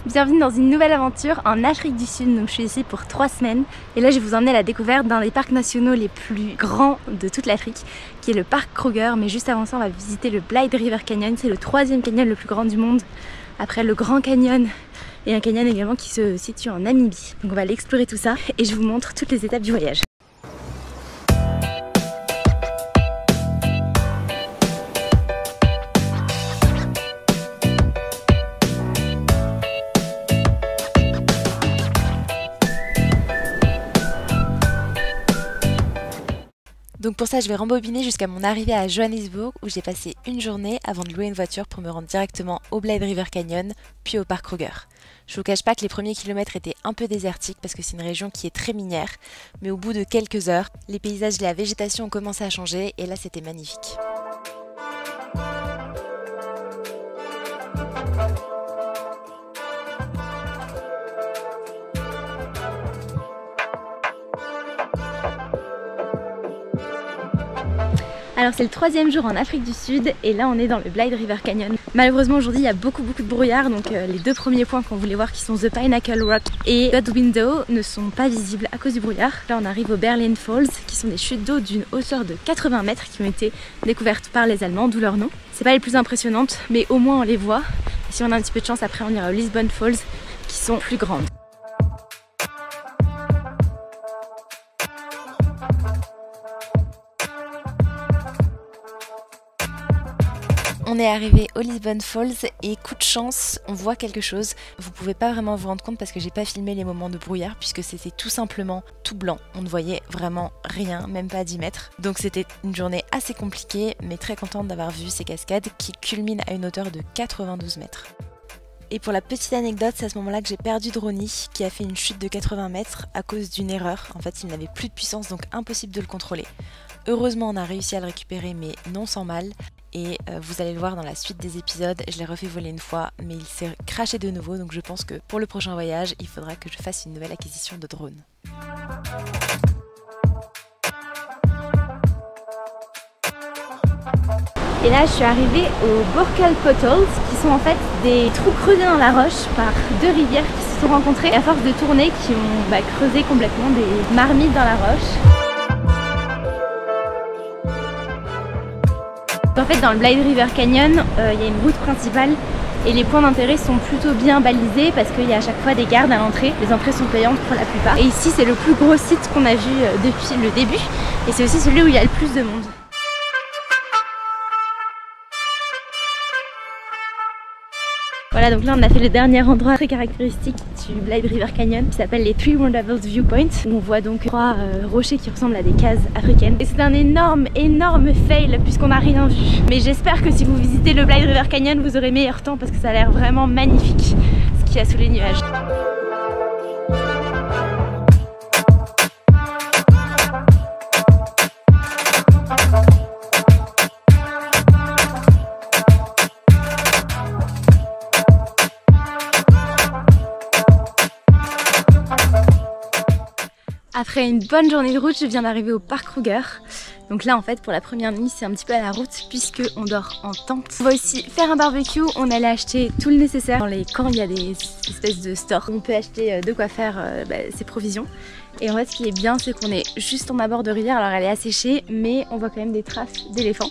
Bienvenue dans une nouvelle aventure en Afrique du Sud. Donc je suis ici pour 3 semaines et là je vais vous emmener à la découverte d'un des parcs nationaux les plus grands de toute l'Afrique, qui est le parc Kruger. Mais juste avant ça, on va visiter le Blythe River Canyon. C'est le 3e canyon le plus grand du monde, après le Grand Canyon et un canyon également qui se situe en Namibie. Donc on va aller explorer tout ça et je vous montre toutes les étapes du voyage. Donc pour ça, je vais rembobiner jusqu'à mon arrivée à Johannesburg où j'ai passé une journée avant de louer une voiture pour me rendre directement au Blythe River Canyon, puis au parc Kruger. Je vous cache pas que les premiers kilomètres étaient un peu désertiques parce que c'est une région qui est très minière, mais au bout de quelques heures, les paysages et la végétation ont commencé à changer et là c'était magnifique. Alors c'est le 3e jour en Afrique du Sud et là on est dans le Blythe River Canyon. Malheureusement aujourd'hui il y a beaucoup de brouillard, donc les 2 premiers points qu'on voulait voir qui sont The Pinnacle Rock et God Window ne sont pas visibles à cause du brouillard. Là on arrive au Berlin Falls qui sont des chutes d'eau d'une hauteur de 80 mètres qui ont été découvertes par les Allemands, d'où leur nom. C'est pas les plus impressionnantes mais au moins on les voit. Et si on a un petit peu de chance après on ira au Lisbon Falls qui sont plus grandes. On est arrivé au Lisbon Falls et coup de chance, on voit quelque chose. Vous pouvez pas vraiment vous rendre compte parce que j'ai pas filmé les moments de brouillard puisque c'était tout simplement tout blanc. On ne voyait vraiment rien, même pas à 10 mètres. Donc c'était une journée assez compliquée mais très contente d'avoir vu ces cascades qui culminent à une hauteur de 92 mètres. Et pour la petite anecdote, c'est à ce moment-là que j'ai perdu Drony qui a fait une chute de 80 mètres à cause d'une erreur. En fait, il n'avait plus de puissance donc impossible de le contrôler. Heureusement, on a réussi à le récupérer mais non sans mal. Et vous allez le voir dans la suite des épisodes, je l'ai refait voler une fois mais il s'est crashé de nouveau, donc je pense que pour le prochain voyage il faudra que je fasse une nouvelle acquisition de drone. Et là je suis arrivée aux Borkal Potholes qui sont en fait des trous creusés dans la roche par 2 rivières qui se sont rencontrées et à force de tourner qui ont creusé complètement des marmites dans la roche. En fait dans le Blythe River Canyon, il y a une route principale et les points d'intérêt sont plutôt bien balisés parce qu'il y a à chaque fois des gardes à l'entrée. Les entrées sont payantes pour la plupart. Et ici c'est le plus gros site qu'on a vu depuis le début et c'est aussi celui où il y a le plus de monde. Voilà, donc là on a fait le dernier endroit très caractéristique du Blythe River Canyon qui s'appelle les Three Wonderful Viewpoints où on voit donc 3 rochers qui ressemblent à des cases africaines. Et c'est un énorme fail puisqu'on n'a rien vu. Mais j'espère que si vous visitez le Blythe River Canyon vous aurez meilleur temps parce que ça a l'air vraiment magnifique ce qu'il y a sous les nuages. Après une bonne journée de route, je viens d'arriver au parc Kruger. Donc là en fait pour la première nuit c'est un petit peu à la route puisque on dort en tente. On va aussi faire un barbecue, on allait acheter tout le nécessaire. Dans les camps il y a des espèces de stores. On peut acheter de quoi faire ses provisions. Et en fait ce qui est bien c'est qu'on est juste en abord de rivière, alors elle est asséchée mais on voit quand même des traces d'éléphants.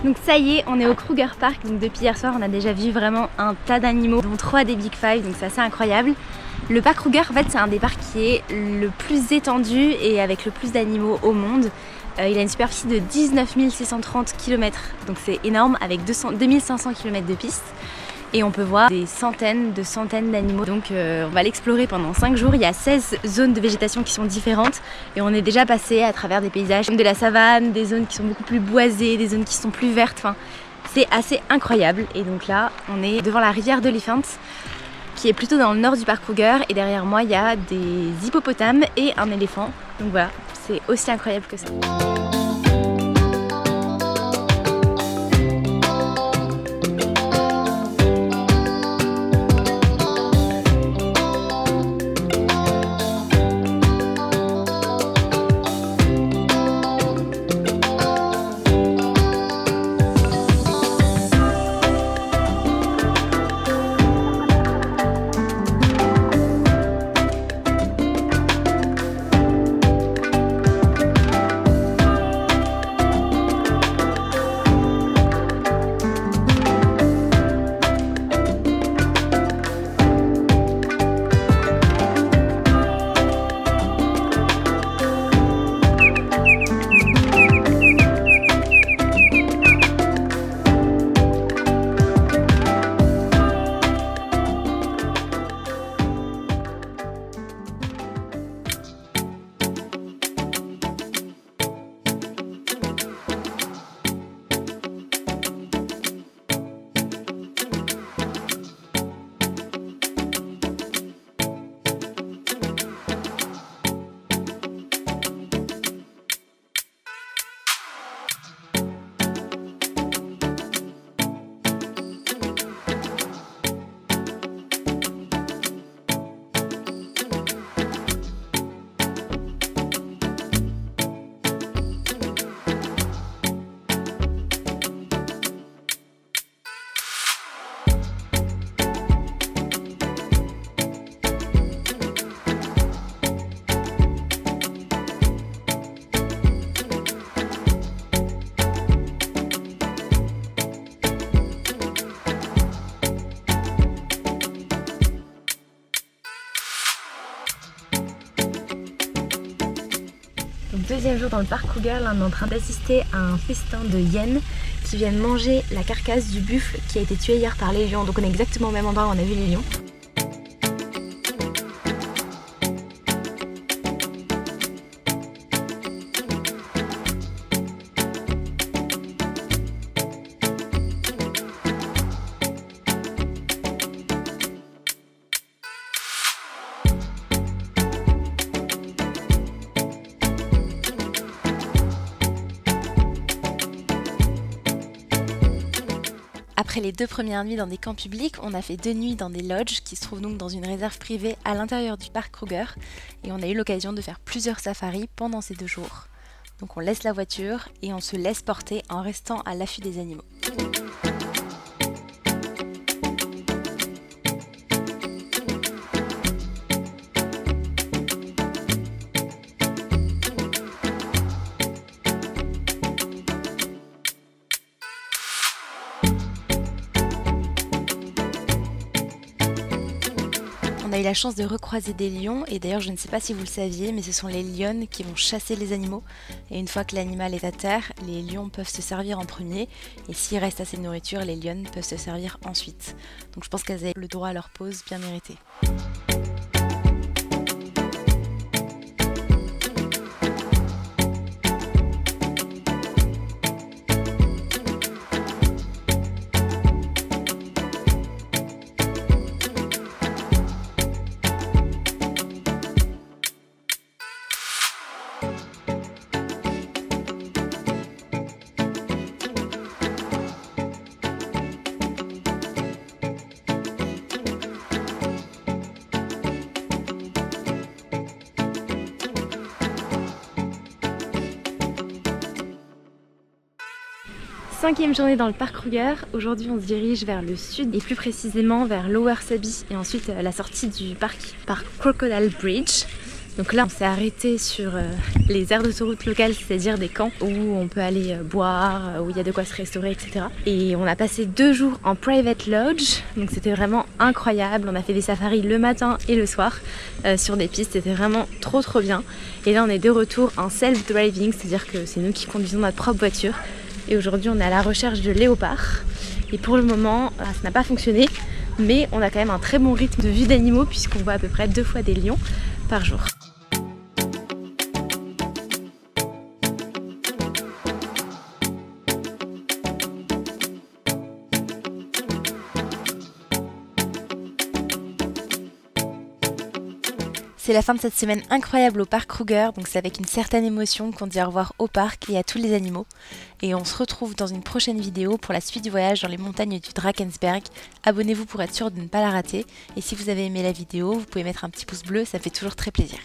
Donc ça y est, on est au Kruger Park. Donc depuis hier soir, on a déjà vu vraiment un tas d'animaux, dont 3 des Big Five, donc c'est assez incroyable. Le parc Kruger, en fait, c'est un des parcs qui est le plus étendu et avec le plus d'animaux au monde. Il a une superficie de 19 630 km, donc c'est énorme, avec 2500 km de pistes. Et on peut voir des centaines d'animaux. Donc on va l'explorer pendant 5 jours. Il y a 16 zones de végétation qui sont différentes. Et on est déjà passé à travers des paysages comme de la savane, des zones qui sont beaucoup plus boisées, des zones qui sont plus vertes. Enfin, c'est assez incroyable. Et donc là, on est devant la rivière d'Oliphant, qui est plutôt dans le nord du parc Kruger. Et derrière moi, il y a des hippopotames et un éléphant. Donc voilà, c'est aussi incroyable que ça. Donc deuxième jour dans le parc Kruger, là on est en train d'assister à un festin de hyènes qui viennent manger la carcasse du buffle qui a été tué hier par les lions. Donc on est exactement au même endroit où on a vu les lions. Après les 2 premières nuits dans des camps publics, on a fait 2 nuits dans des lodges qui se trouvent donc dans une réserve privée à l'intérieur du parc Kruger. Et on a eu l'occasion de faire plusieurs safaris pendant ces 2 jours. Donc on laisse la voiture et on se laisse porter en restant à l'affût des animaux. On a eu la chance de recroiser des lions et d'ailleurs je ne sais pas si vous le saviez mais ce sont les lionnes qui vont chasser les animaux et une fois que l'animal est à terre, les lions peuvent se servir en premier et s'il reste assez de nourriture, les lionnes peuvent se servir ensuite. Donc je pense qu'elles avaient le droit à leur pause bien méritée. Cinquième journée dans le parc Kruger. Aujourd'hui on se dirige vers le sud et plus précisément vers Lower Saby et ensuite la sortie du parc par Crocodile Bridge. Donc là on s'est arrêté sur les aires d'autoroute locales, c'est-à-dire des camps où on peut aller boire, où il y a de quoi se restaurer, etc. Et on a passé 2 jours en private lodge, donc c'était vraiment incroyable. On a fait des safaris le matin et le soir sur des pistes, c'était vraiment trop bien. Et là on est de retour en self-driving, c'est-à-dire que c'est nous qui conduisons notre propre voiture. Et aujourd'hui on est à la recherche de léopards. Et pour le moment ça n'a pas fonctionné, mais on a quand même un très bon rythme de vue d'animaux puisqu'on voit à peu près 2 fois des lions par jour. C'est la fin de cette semaine incroyable au parc Kruger, donc c'est avec une certaine émotion qu'on dit au revoir au parc et à tous les animaux. Et on se retrouve dans une prochaine vidéo pour la suite du voyage dans les montagnes du Drakensberg. Abonnez-vous pour être sûr de ne pas la rater. Et si vous avez aimé la vidéo, vous pouvez mettre un petit pouce bleu, ça fait toujours très plaisir.